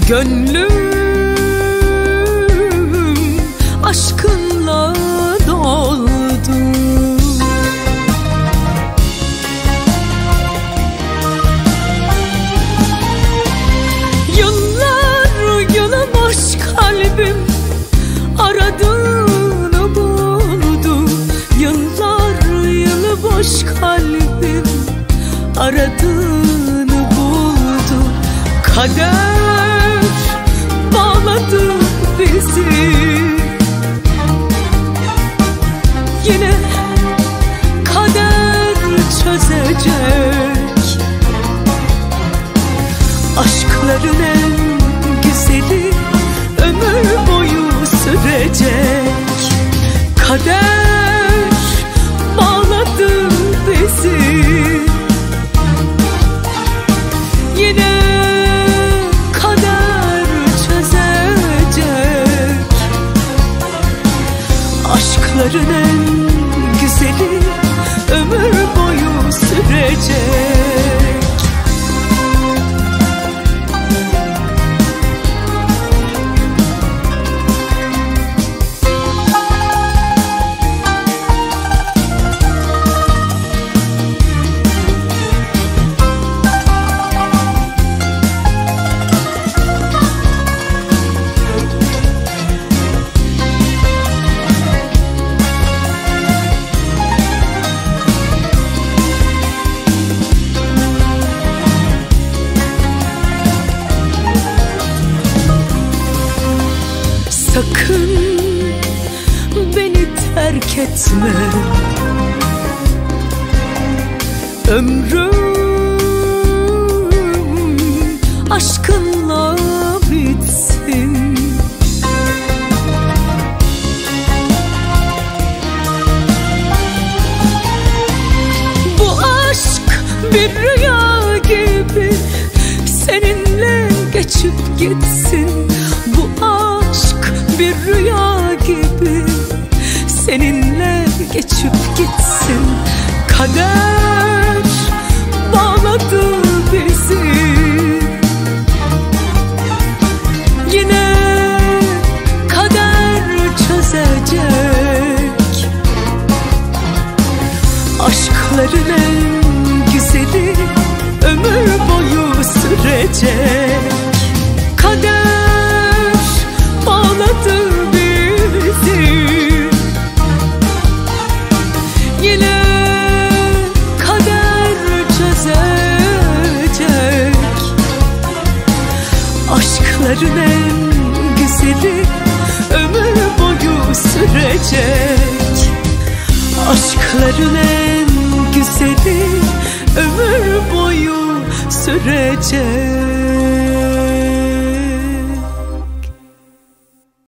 Gönlüm aşkınla doldu. Yıllar yılı boş kalbim aradığını buldu. Yıllar yılı boş kalbim aradığını buldu. Kader bağladı bizi, yine kader çözecek. Aşkların en güzeli ömür boyu sürecek. Kader bağladı bizi, yine kader çözecek. Aşkların en güzeli ömür boyu sürecek. Sakın beni terk etme, ömrüm aşkınla bitsin. Bu aşk bir rüya gibi seninle geçip gitsin. Bu aşk bir rüya gibi seninle geçip gitsin. Kader bağladı bizi, yine kader çözecek. Aşkların en güzeli ömür boyu sürecek. Kader bağladı bizi, yine kader çözecek. Aşkların en güzeli ömür boyu sürecek. Aşkların en güzeli ömür boyu sürecek.